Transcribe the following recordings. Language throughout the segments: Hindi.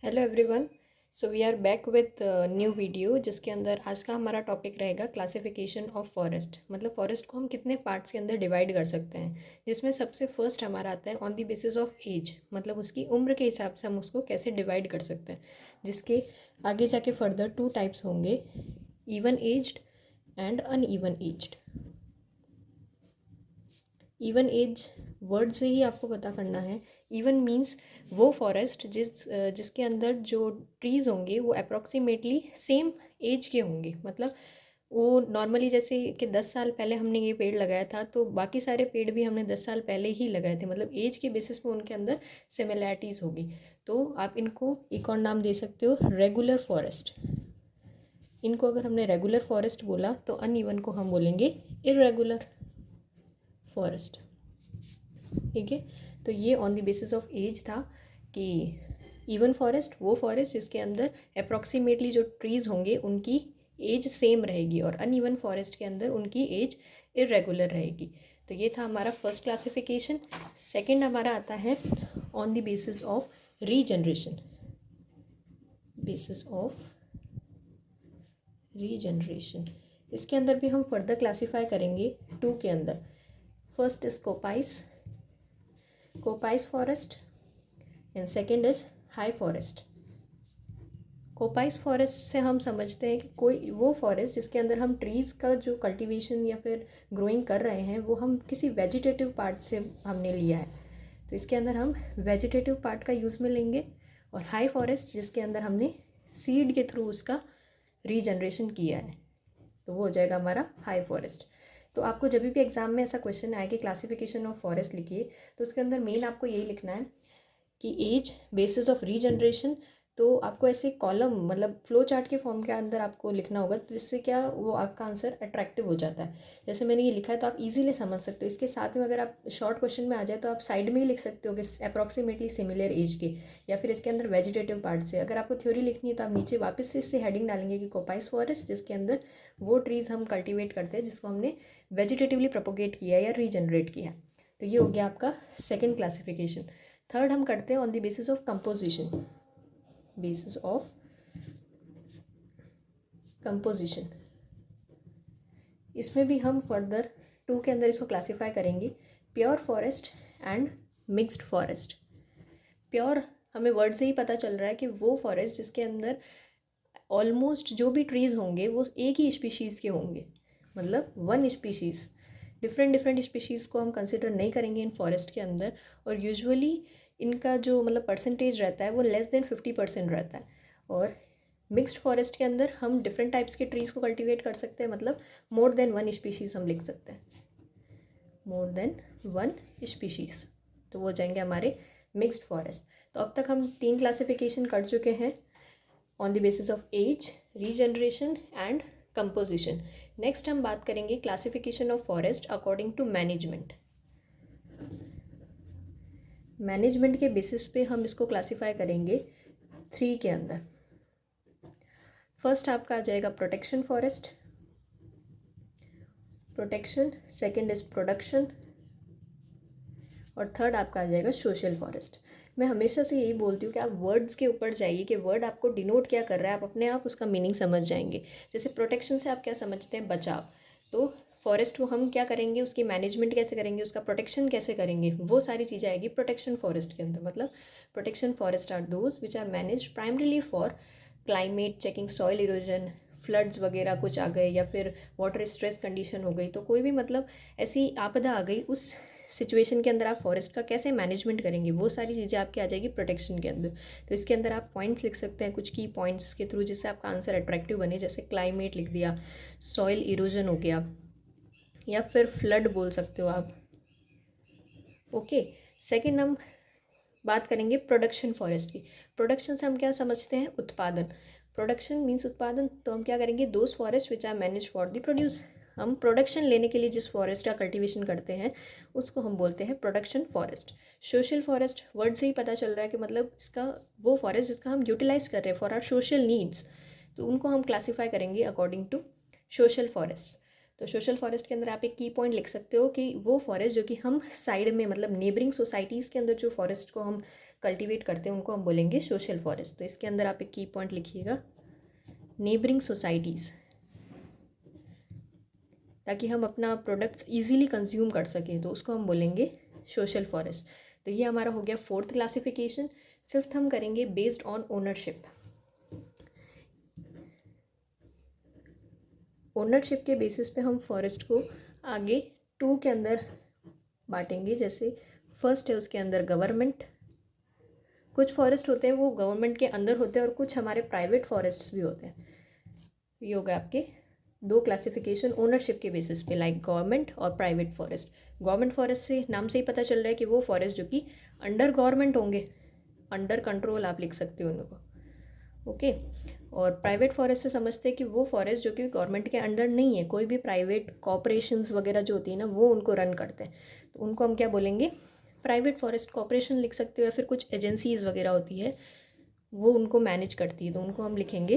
Hello everyone. So we are back with new video जिसके अंदर आज का हमारा टॉपिक रहेगा क्लासिफिकेशन ऑफ फॉरेस्ट। मतलब फॉरेस्ट को हम कितने पार्ट्स के अंदर डिवाइड कर सकते हैं, जिसमें सबसे फर्स्ट हमारा आता है on the basis of age. मतलब उसकी उम्र के हिसाब से हम उसको कैसे डिवाइड कर सकते हैं, जिसके आगे जाके फर्दर टू टाइप्स होंगे, even aged and uneven aged. Even age word से ही आपको पता करना है। इवन मीन्स वो फॉरेस्ट जिसके अंदर जो ट्रीज़ होंगे वो अप्रॉक्सीमेटली सेम एज के होंगे। मतलब वो नॉर्मली जैसे कि 10 साल पहले हमने ये पेड़ लगाया था तो बाकी सारे पेड़ भी हमने 10 साल पहले ही लगाए थे। मतलब एज के बेसिस पे उनके अंदर सिमिलैरिटीज़ होगी। तो आप इनको एक और नाम दे सकते हो, रेगुलर फॉरेस्ट। इनको अगर हमने रेगुलर फॉरेस्ट बोला तो अनइवन को हम बोलेंगे इरेगुलर फॉरेस्ट। ठीक है, तो ये on the basis of age था कि इवन फॉरेस्ट वो फॉरेस्ट जिसके अंदर अप्रॉक्सीमेटली जो ट्रीज़ होंगे उनकी एज सेम रहेगी, और अनइवन फॉरेस्ट के अंदर उनकी एज इरेगुलर रहेगी। तो ये था हमारा फर्स्ट क्लासिफिकेशन। सेकंड हमारा आता है on the basis of regeneration. Basis of regeneration, इसके अंदर भी हम फर्दर क्लासीफाई करेंगे टू के अंदर। First is coppice forest and second is high forest. Coppice forest से हम समझते हैं कि कोई वो फॉरेस्ट जिसके अंदर हम ट्रीज़ का जो कल्टीवेशन या फिर ग्रोइंग कर रहे हैं वो हम किसी वेजिटेटिव पार्ट से हमने लिया है, तो इसके अंदर हम वेजिटेटिव पार्ट का यूज़ में लेंगे। और हाई फॉरेस्ट जिसके अंदर हमने सीड के थ्रू उसका रीजनरेशन किया है, तो वो हो जाएगा हमारा हाई फॉरेस्ट। तो आपको जब भी एग्जाम में ऐसा क्वेश्चन आए कि क्लासिफिकेशन ऑफ फॉरेस्ट लिखिए, तो उसके अंदर मेन आपको यही लिखना है कि एज, बेसिस ऑफ रीजनरेशन। तो आपको ऐसे कॉलम मतलब फ्लो चार्ट के फॉर्म के अंदर आपको लिखना होगा, तो जिससे क्या वो आपका आंसर अट्रैक्टिव हो जाता है। जैसे मैंने ये लिखा है तो आप इजीली समझ सकते हो। इसके साथ में अगर आप शॉर्ट क्वेश्चन में आ जाए तो आप साइड में ही लिख सकते हो कि अप्रॉक्सीमेटली सिमिलर एज के, या फिर इसके अंदर वेजिटेटिव पार्ट से। अगर आपको थ्योरी लिखनी है तो आप नीचे वापस से इससे हेडिंग डालेंगे कि कोपाइस फॉरेस्ट जिसके अंदर वो ट्रीज़ हम कल्टिवेट करते हैं जिसको हमने वेजिटेटिवली प्रोपोगेट किया या रीजनरेट किया। तो ये हो गया आपका सेकेंड क्लासिफिकेशन। थर्ड हम करते हैं on the basis of composition. Basis of composition, इसमें भी हम फर्दर टू के अंदर इसको क्लासीफाई करेंगे, pure forest and mixed forest. Pure हमें वर्ड से ही पता चल रहा है कि वो फॉरेस्ट जिसके अंदर ऑलमोस्ट जो भी ट्रीज़ होंगे वो एक ही स्पीशीज़ के होंगे, मतलब one species. Different different species को हम कंसिडर नहीं करेंगे इन फॉरेस्ट के अंदर, और यूजुअली इनका जो मतलब परसेंटेज रहता है वो लेस देन 50% रहता है। और मिक्स्ड फॉरेस्ट के अंदर हम डिफरेंट टाइप्स के ट्रीज़ को कल्टीवेट कर सकते हैं, मतलब मोर देन वन स्पीशीज़ हम लिख सकते हैं, मोर देन वन स्पीशीज़। तो वो हो जाएंगे हमारे मिक्स्ड फॉरेस्ट। तो अब तक हम 3 क्लासिफिकेशन कर चुके हैं on the basis of age, regeneration and composition. Next हम बात करेंगे classification of forest according to management. Management के बेसिस पे हम इसको क्लासीफाई करेंगे 3 के अंदर। फर्स्ट आपका आ जाएगा protection forest, protection. Second is production, और थर्ड आपका आ जाएगा सोशल फॉरेस्ट। मैं हमेशा से यही बोलती हूँ कि आप वर्ड्स के ऊपर जाइए कि वर्ड आपको डिनोट क्या कर रहा है, आप अपने आप उसका मीनिंग समझ जाएंगे। जैसे प्रोटेक्शन से आप क्या समझते हैं, बचाव। तो फॉरेस्ट को हम क्या करेंगे, उसकी मैनेजमेंट कैसे करेंगे, उसका प्रोटेक्शन कैसे करेंगे, वो सारी चीज़ें आएगी प्रोटेक्शन फॉरेस्ट के अंदर। मतलब protection forest are those which are manage primarily for climate checking, soil erosion, floods वगैरह कुछ आ गए, या फिर वाटर स्ट्रेस कंडीशन हो गई, तो कोई भी मतलब ऐसी आपदा आ गई, उस सिचुएशन के अंदर आप फॉरेस्ट का कैसे मैनेजमेंट करेंगे, वो सारी चीज़ें आपकी आ जाएगी प्रोटेक्शन के अंदर। तो इसके अंदर आप पॉइंट्स लिख सकते हैं, कुछ की पॉइंट्स के थ्रू, जिससे आपका आंसर अट्रैक्टिव बने। जैसे क्लाइमेट लिख दिया, सॉइल इरोजन हो गया, या फिर फ्लड बोल सकते हो आप। ओके, सेकेंड हम बात करेंगे प्रोडक्शन फॉरेस्ट की। प्रोडक्शन से हम क्या समझते हैं, उत्पादन। प्रोडक्शन मीन्स उत्पादन, तो हम क्या करेंगे, those forest which are manage for the produce. हम प्रोडक्शन लेने के लिए जिस फॉरेस्ट का कल्टीवेशन करते हैं उसको हम बोलते हैं production forest. Social forest, word से ही पता चल रहा है कि मतलब इसका वो फॉरेस्ट जिसका हम यूटिलाइज कर रहे हैं फॉर आर सोशल नीड्स, तो उनको हम क्लासीफाई करेंगे अकॉर्डिंग टू सोशल फॉरेस्ट। तो सोशल फॉरेस्ट के अंदर आप एक की पॉइंट लिख सकते हो कि वो फॉरेस्ट जो कि हम साइड में मतलब नेबरिंग सोसाइटीज़ के अंदर जो फॉरेस्ट को हम कल्टीवेट करते हैं उनको हम बोलेंगे सोशल फॉरेस्ट। तो इसके अंदर आप एक की पॉइंट लिखिएगा, नेबरिंग सोसाइटीज़, ताकि हम अपना प्रोडक्ट्स इजीली कंज्यूम कर सकें, तो उसको हम बोलेंगे सोशल फॉरेस्ट। तो ये हमारा हो गया फोर्थ क्लासिफिकेशन। फिफ्थ हम करेंगे बेस्ड ऑन ओनरशिप। ओनरशिप के बेसिस पे हम फॉरेस्ट को आगे 2 के अंदर बांटेंगे। जैसे फर्स्ट है उसके अंदर गवर्नमेंट, कुछ फॉरेस्ट होते हैं वो गवर्नमेंट के अंदर होते हैं और कुछ हमारे प्राइवेट फॉरेस्ट्स भी होते हैं। ये हो गया आपके 2 क्लासिफिकेशन ओनरशिप के बेसिस पे, लाइक गवर्नमेंट और प्राइवेट फॉरेस्ट। गवर्नमेंट फॉरेस्ट से नाम से ही पता चल रहा है कि वो फॉरेस्ट जो कि अंडर गवर्नमेंट होंगे, अंडर कंट्रोल आप लिख सकते हो उनको, ओके। और प्राइवेट फॉरेस्ट से समझते हैं कि वो फॉरेस्ट जो कि गवर्नमेंट के अंडर नहीं है, कोई भी प्राइवेट कॉर्पोरेशंस वगैरह जो होती है ना वो उनको रन करते हैं, तो उनको हम क्या बोलेंगे, प्राइवेट फॉरेस्ट कॉर्पोरेशन लिख सकते हो, या फिर कुछ एजेंसीज वगैरह होती है वो उनको मैनेज करती है, तो उनको हम लिखेंगे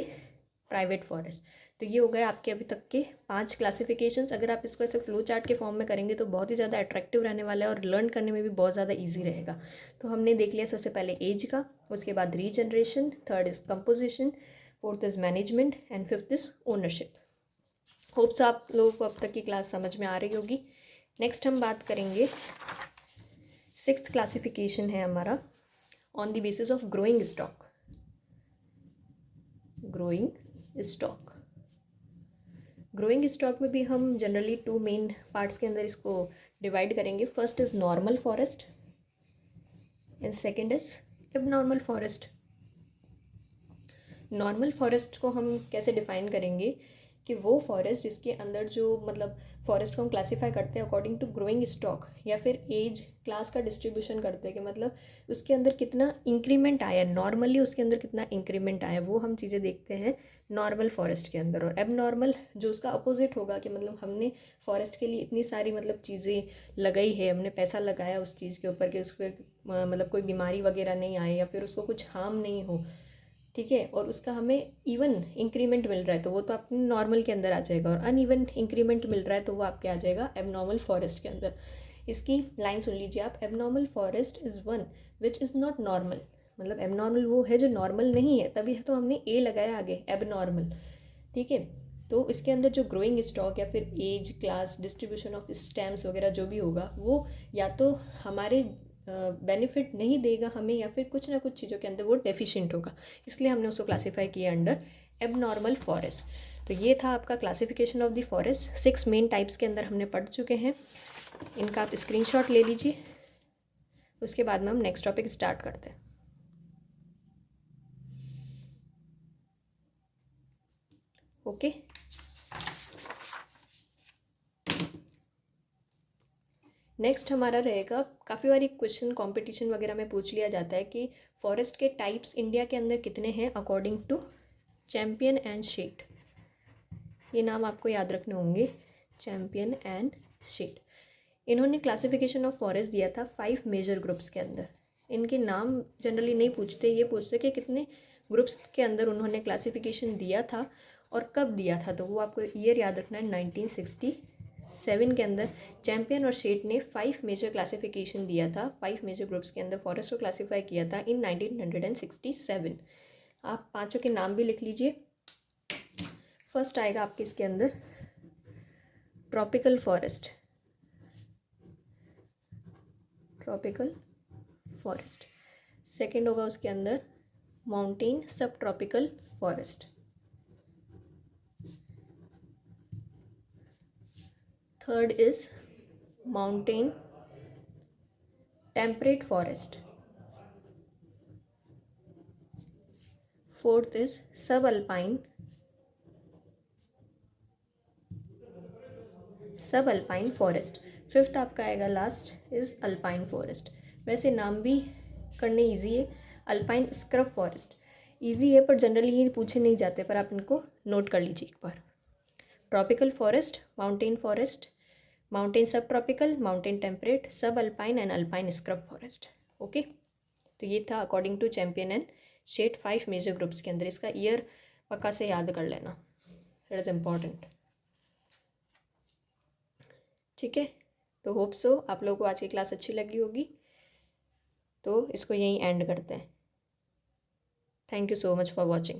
प्राइवेट फॉरेस्ट। तो ये हो गए आपके अभी तक के 5 क्लासिफिकेशंस। अगर आप इसको ऐसे फ्लो चार्ट के फॉर्म में करेंगे तो बहुत ही ज़्यादा अट्रैक्टिव रहने वाला है और लर्न करने में भी बहुत ज़्यादा ईजी रहेगा। तो हमने देख लिया सबसे पहले एज का, उसके बाद regeneration, third is composition, fourth is management and fifth is ownership. Hopes आप लोगों को अब तक की क्लास समझ में आ रही होगी। नेक्स्ट हम बात करेंगे, 6th क्लासिफिकेशन है हमारा on the basis of growing stock. Growing stock, growing stock में भी हम जनरली 2 मेन पार्ट्स के अंदर इसको डिवाइड करेंगे। First is normal forest and second is abnormal forest. Normal forest को हम कैसे डिफाइन करेंगे कि वो फॉरेस्ट जिसके अंदर जो मतलब फॉरेस्ट को हम क्लासीफाई करते हैं अकॉर्डिंग टू ग्रोइंग स्टॉक या फिर एज क्लास का डिस्ट्रीब्यूशन करते हैं कि मतलब उसके अंदर कितना इंक्रीमेंट आया, नॉर्मली उसके अंदर कितना इंक्रीमेंट आया, वो हम चीज़ें देखते हैं नॉर्मल फॉरेस्ट के अंदर। और एबनॉर्मल जो उसका अपोजिट होगा कि मतलब हमने फॉरेस्ट के लिए इतनी सारी मतलब चीज़ें लगाई है, हमने पैसा लगाया उस चीज़ के ऊपर कि उस पर मतलब कोई बीमारी वगैरह नहीं आए या फिर उसको कुछ हार्म नहीं हो, ठीक है, और उसका हमें इवन इंक्रीमेंट मिल रहा है, तो वो तो अपने नॉर्मल के अंदर आ जाएगा। और अनइवन इंक्रीमेंट मिल रहा है तो वो आपके आ जाएगा एबनॉर्मल फॉरेस्ट के अंदर। इसकी लाइन सुन लीजिए आप, abnormal forest is one which is not normal. मतलब एबनॉर्मल वो है जो नॉर्मल नहीं है, तभी तो हमने ए लगाया आगे, एबनॉर्मल, ठीक है। तो इसके अंदर जो ग्रोइंग स्टॉक या फिर age class distribution of stems वगैरह जो भी होगा वो या तो हमारे बेनिफिट नहीं देगा हमें, या फिर कुछ ना कुछ चीज़ों के अंदर वो डेफिशिएंट होगा, इसलिए हमने उसको क्लासीफाई किया अंडर एबनॉर्मल फॉरेस्ट। तो ये था आपका classification of the forest. 6 main types के अंदर हमने पढ़ चुके हैं, इनका आप स्क्रीनशॉट ले लीजिए, उसके बाद में हम नेक्स्ट टॉपिक स्टार्ट करते हैं। ओके, नेक्स्ट हमारा रहेगा, काफ़ी बार क्वेश्चन कंपटीशन वगैरह में पूछ लिया जाता है कि फॉरेस्ट के टाइप्स इंडिया के अंदर कितने हैं अकॉर्डिंग टू चैम्पियन एंड शेट। ये नाम आपको याद रखने होंगे, चैम्पियन एंड शेट। इन्होंने क्लासिफिकेशन ऑफ फॉरेस्ट दिया था 5 मेजर ग्रुप्स के अंदर। इनके नाम जनरली नहीं पूछते, ये पूछते कि कितने ग्रुप्स के अंदर उन्होंने क्लासिफिकेशन दिया था और कब दिया था, तो वो आपको ईयर याद रखना है। 1967 के अंदर चैम्पियन और शेट ने 5 मेजर क्लासिफिकेशन दिया था, 5 मेजर ग्रुप्स के अंदर फॉरेस्ट को क्लासीफाई किया था इन 1967। आप पाँचों के नाम भी लिख लीजिए। फर्स्ट आएगा आपके इसके अंदर tropical forest, tropical forest. Second होगा उसके अंदर mountain sub tropical forest. Third is mountain temperate forest. Fourth is सब अल्पाइन फॉरेस्ट। फिफ्थ आपका आएगा लास्ट इज अल्पाइन फॉरेस्ट। वैसे नाम भी करने इजी है, अल्पाइन स्क्रब फॉरेस्ट इजी है पर जनरली ये पूछे नहीं जाते, पर आप इनको नोट कर लीजिए एक बार। Tropical forest, mountain forest, mountain sub tropical, mountain temperate, sub alpine and alpine scrub forest. Okay, तो ये था according to Champion and Seth 5 major groups के अंदर। इसका ईयर पक्का से याद कर लेना, इट इज़ इम्पॉर्टेंट, ठीक है। तो होप सो आप लोगों को आज की क्लास अच्छी लगी होगी। तो इसको यहीं एंड करते हैं। Thank you so much for watching.